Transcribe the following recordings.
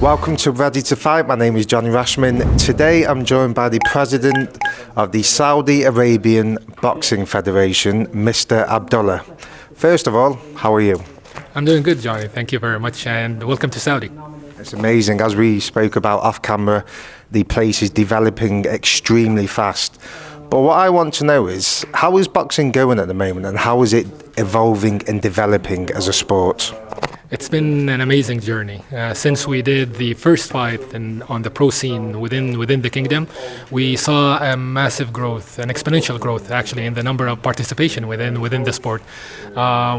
Welcome to Ready to Fight. My name is Johnny Rashman. Today I'm joined by the President of the Saudi Arabian Boxing Federation, Mr. Abdullah. First of all, how are you? I'm doing good, Johnny. Thank you very much, and welcome to Saudi. It's amazing. As we spoke about off camera, the place is developing extremely fast. But what I want to know is, how is boxing going at the moment, and how is it evolving and developing as a sport? It's been an amazing journey. Since we did the first fight on the pro scene within the kingdom, we saw a massive growth, an exponential growth actually in the number of participation within the sport.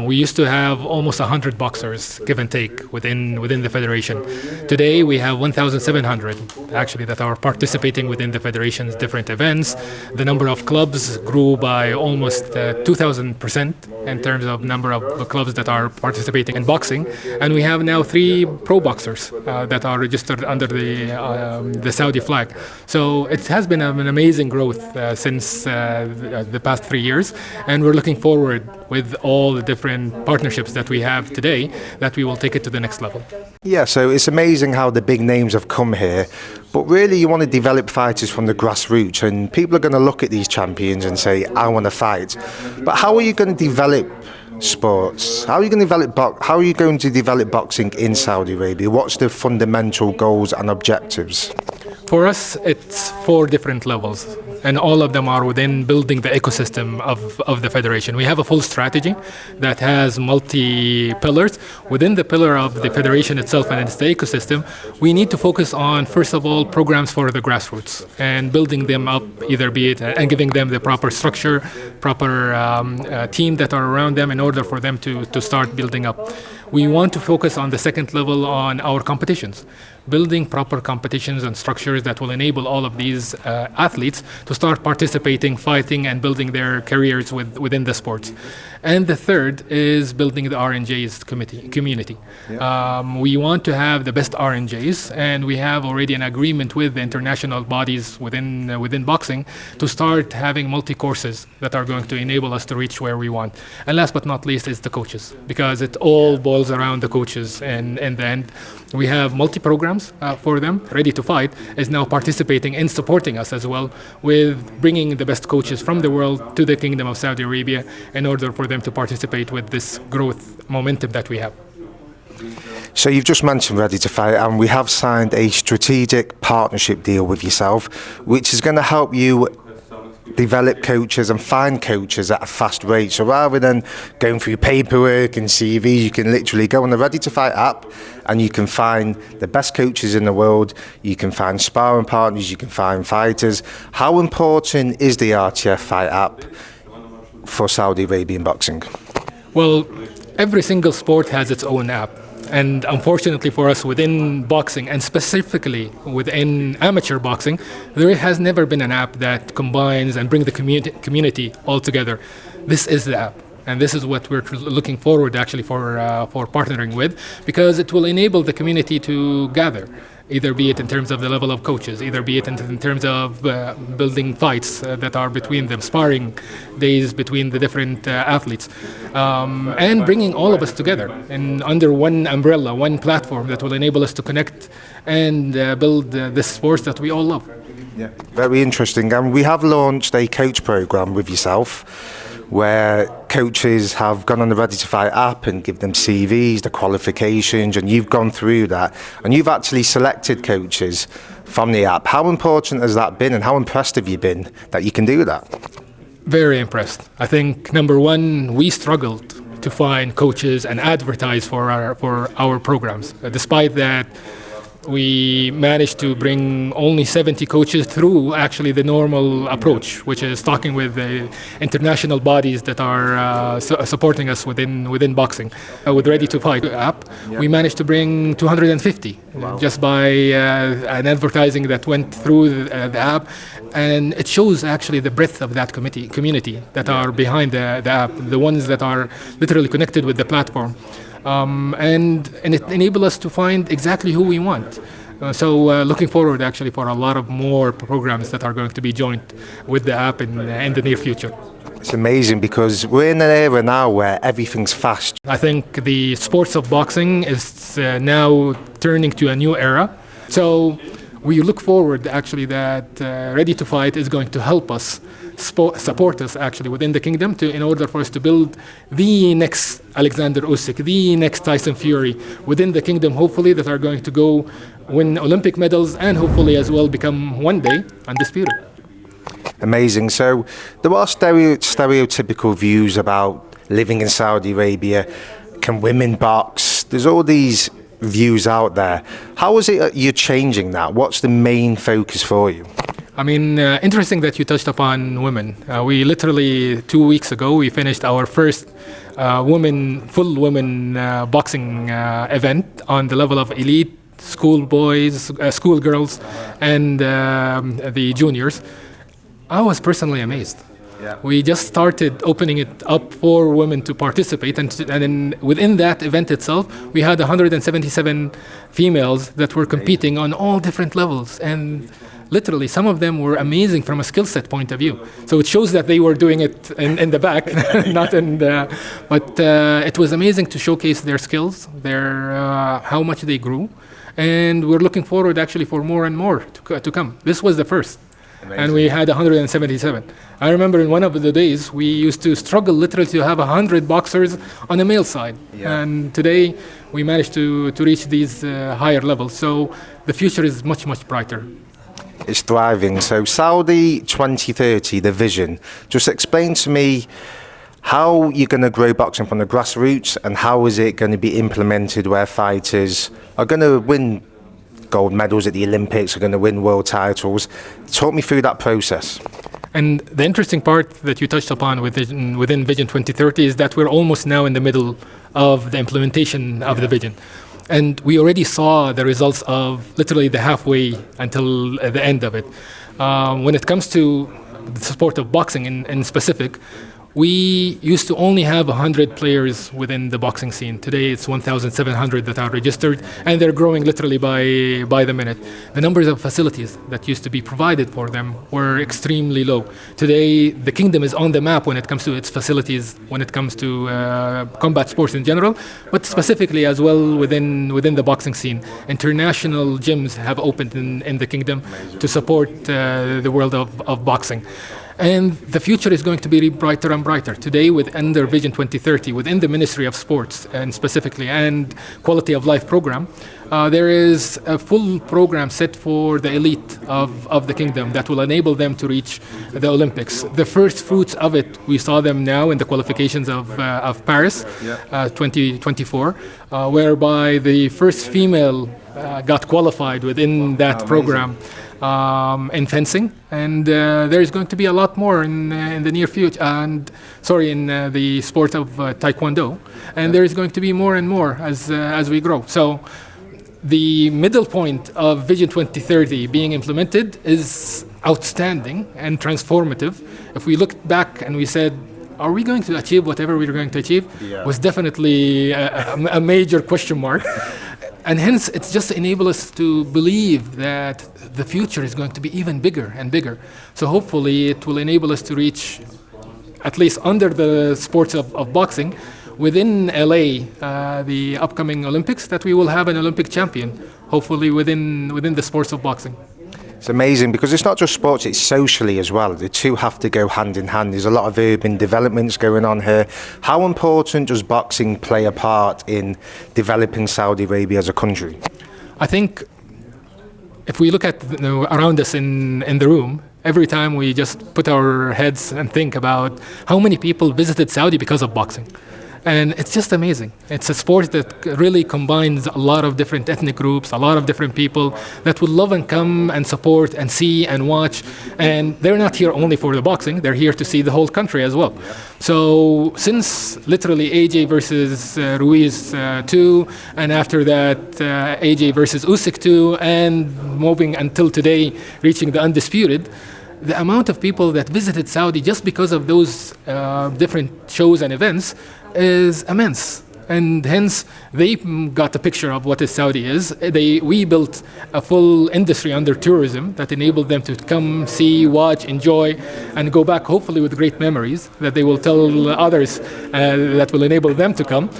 We used to have almost 100 boxers, give and take, within the federation. Today we have 1,700 actually that are participating within the federation's different events. The number of clubs grew by almost 2,000% in terms of number of clubs that are participating in boxing. And we have now 3 pro boxers that are registered under the Saudi flag. So it has been an amazing growth since the past 3 years, and we're looking forward with all the different partnerships that we have today that we will take it to the next level. Yeah, so it's amazing how the big names have come here, but really you want to develop fighters from the grassroots, and people are going to look at these champions and say, I want to fight. But how are you going to develop sports? How are you going to develop boxing in Saudi Arabia? What's the fundamental goals and objectives? For us, it's 4 different levels, and all of them are within building the ecosystem of the federation. We have a full strategy that has multi-pillars. Within the pillar of the federation itself and its the ecosystem, we need to focus on, first of all, programs for the grassroots and building them up, either be it and giving them the proper structure, proper team that are around them in order for them to start building up. We want to focus on the second level on our competitions, building proper competitions and structures that will enable all of these athletes to start participating, fighting, and building their careers within the sports. And the third is building the RNJs community. Yeah. We want to have the best RNJs, and we have already an agreement with the international bodies within boxing to start having multi-courses that are going to enable us to reach where we want. And last but not least is the coaches, because it all boils around the coaches. And in the end, we have multi-programs for them. Ready to Fight is now participating and supporting us as well with bringing the best coaches from the world to the Kingdom of Saudi Arabia in order for them to participate with this growth momentum that we have. So you've just mentioned Ready to Fight, and we have signed a strategic partnership deal with yourself, which is going to help you develop coaches and find coaches at a fast rate. So rather than going through paperwork and CVs, you can literally go on the Ready to Fight app and you can find the best coaches in the world. You can find sparring partners, you can find fighters. How important is the RTF Fight app for Saudi Arabian boxing? Well, every single sport has its own app. And unfortunately for us within boxing, and specifically within amateur boxing, there has never been an app that combines and brings the community all together. This is the app. And this is what we're looking forward actually for partnering with, because it will enable the community to gather, either be it in terms of the level of coaches, either be it in terms of building fights that are between them, sparring days between the different athletes, and bringing all of us together under one umbrella, one platform that will enable us to connect and build the sports that we all love. Yeah, very interesting. And we have launched a coach program with yourself, where coaches have gone on the Ready to Fight app and give them CVs, the qualifications, and you've gone through that, and you've actually selected coaches from the app. How important has that been, and how impressed have you been that you can do that? Very impressed. I think, number one, we struggled to find coaches and advertise for our programs. Despite that, we managed to bring only 70 coaches through actually the normal approach, which is talking with the international bodies that are supporting us within boxing. With Ready to Fight app, we managed to bring 250 just by an advertising that went through the app, and it shows actually the breadth of that community that are behind the app, the ones that are literally connected with the platform. And it enables us to find exactly who we want. So looking forward actually for a lot of more programs that are going to be joined with the app in the near future. It's amazing because we're in an era now where everything's fast. I think the sports of boxing is now turning to a new era. So we look forward actually that Ready to Fight is going to help us support us actually within the kingdom in order for us to build the next Alexander Usyk, the next Tyson Fury within the kingdom, hopefully, that are going to go win Olympic medals and hopefully as well become one day undisputed. Amazing. So there are stereotypical views about living in Saudi Arabia. Can women box? There's all these views out there. How is it you're changing that? What's the main focus for you? I mean, interesting that you touched upon women. We literally 2 weeks ago, we finished our first full women boxing event on the level of elite, schoolboys, schoolgirls, and the juniors. I was personally amazed. Yeah. We just started opening it up for women to participate, and then within that event itself, we had 177 females that were competing on all different levels, and literally some of them were amazing from a skill set point of view. So it shows that they were doing it in the back, not in the. But it was amazing to showcase their skills, how much they grew, and we're looking forward actually for more and more to come. This was the first. Amazing. And we had 177. I remember in one of the days we used to struggle literally to have 100 boxers on the male side. Yeah. And today we managed to reach these higher levels. So the future is much, much brighter. It's thriving. So Saudi 2030, the vision. Just explain to me how you're going to grow boxing from the grassroots and how is it going to be implemented where fighters are going to win gold medals at the Olympics, are going to win world titles. Talk me through that process. And the interesting part that you touched upon within Vision 2030 is that we're almost now in the middle of the implementation of the vision. And we already saw the results of literally the halfway until the end of it. When it comes to the sport of boxing in specific, we used to only have 100 players within the boxing scene. Today it's 1,700 that are registered, and they're growing literally by the minute. The numbers of facilities that used to be provided for them were extremely low. Today, the kingdom is on the map when it comes to its facilities, when it comes to combat sports in general, but specifically as well within the boxing scene. International gyms have opened in the kingdom to support the world of boxing. And the future is going to be brighter and brighter. Today, under Vision 2030, within the Ministry of Sports and specifically, and Quality of Life program, there is a full program set for the elite of the kingdom that will enable them to reach the Olympics. The first fruits of it, we saw them now in the qualifications of Paris 2024, whereby the first female got qualified within that program. In fencing, and there is going to be a lot more in the near future, in the sport of Taekwondo, and there is going to be more and more as we grow. So the middle point of Vision 2030 being implemented is outstanding and transformative. If we looked back and we said, are we going to achieve whatever we were going to achieve? Yeah. Was definitely a major question mark. And hence, it's just to enable us to believe that the future is going to be even bigger and bigger. So hopefully it will enable us to reach, at least under the sports of boxing, within LA, the upcoming Olympics, that we will have an Olympic champion, hopefully within the sports of boxing. It's amazing because it's not just sports, it's socially as well. The two have to go hand in hand. There's a lot of urban developments going on here. How important does boxing play a part in developing Saudi Arabia as a country? I think if we look at around us in the room, every time we just put our heads and think about how many people visited Saudi because of boxing. And it's just amazing. It's a sport that really combines a lot of different ethnic groups, a lot of different people that would love and come and support and see and watch. And they're not here only for the boxing, they're here to see the whole country as well. So since literally AJ versus Ruiz 2, and after that AJ versus Usyk 2, and moving until today, reaching the undisputed, the amount of people that visited Saudi just because of those different shows and events is immense. and hence they got a picture of what Saudi is. We built a full industry under tourism that enabled them to come, see, watch, enjoy, and go back hopefully with great memories that they will tell others that will enable them to come.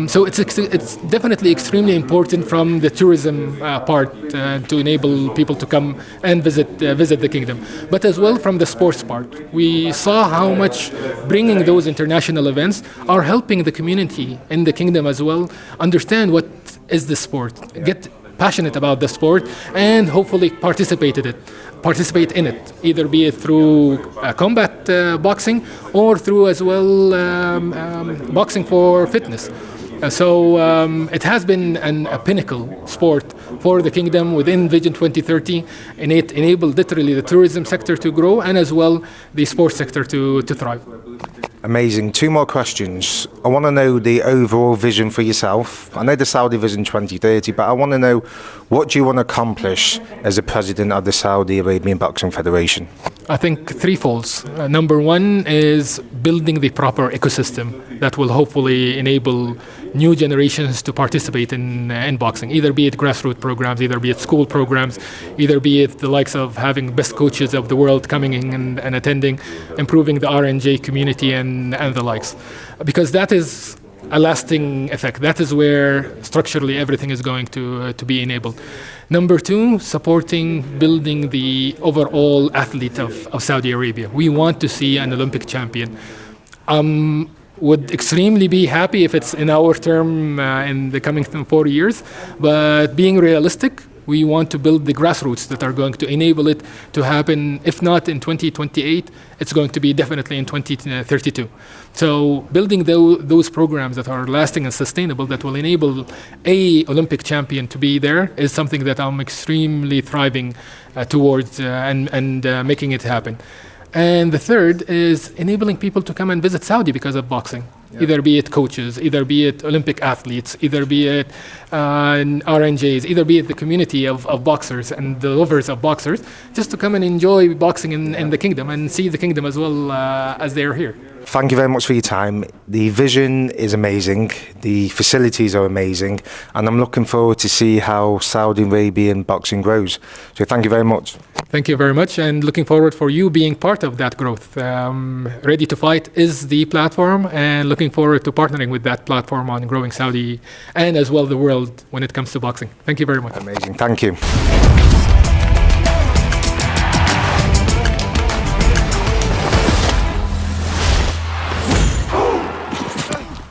So it's definitely extremely important from the tourism part to enable people to come and visit the kingdom, but as well from the sports part. We saw how much bringing those international events are helping the community in the kingdom as well understand what is the sport, get passionate about the sport, and hopefully participate in it, either be it through combat boxing or through as well boxing for fitness. So it has been a pinnacle sport for the kingdom within Vision 2030, and it enabled literally the tourism sector to grow and as well the sports sector to thrive. Amazing. 2 more questions. I want to know the overall vision for yourself. I know the Saudi Vision 2030, but I want to know, what do you want to accomplish as the president of the Saudi Arabian Boxing Federation? I think threefolds. Number one is building the proper ecosystem that will hopefully enable new generations to participate in boxing, either be it grassroots programs, either be it school programs, either be it the likes of having best coaches of the world coming in and attending, improving the R&J community and the likes. Because that is a lasting effect. That is where structurally everything is going to be enabled. Number two, supporting building the overall athlete of Saudi Arabia. We want to see an Olympic champion. Would extremely be happy if it's in our term in the coming 4 years, but being realistic, we want to build the grassroots that are going to enable it to happen. If not in 2028, it's going to be definitely in 2032. So building those programs that are lasting and sustainable that will enable a Olympic champion to be there is something that I'm extremely thriving towards and making it happen. And the third is enabling people to come and visit Saudi because of boxing. Yeah. Either be it coaches, either be it Olympic athletes, either be it RNJs, either be it the community of boxers and the lovers of boxers, just to come and enjoy boxing in the kingdom and see the kingdom as well as they're here. Thank you very much for your time. The vision is amazing, the facilities are amazing, and I'm looking forward to see how Saudi Arabian boxing grows. So thank you very much. Thank you very much, and looking forward for you being part of that growth. Ready to Fight is the platform, and looking forward to partnering with that platform on growing Saudi and as well the world when it comes to boxing. Thank you very much. Amazing. Thank you.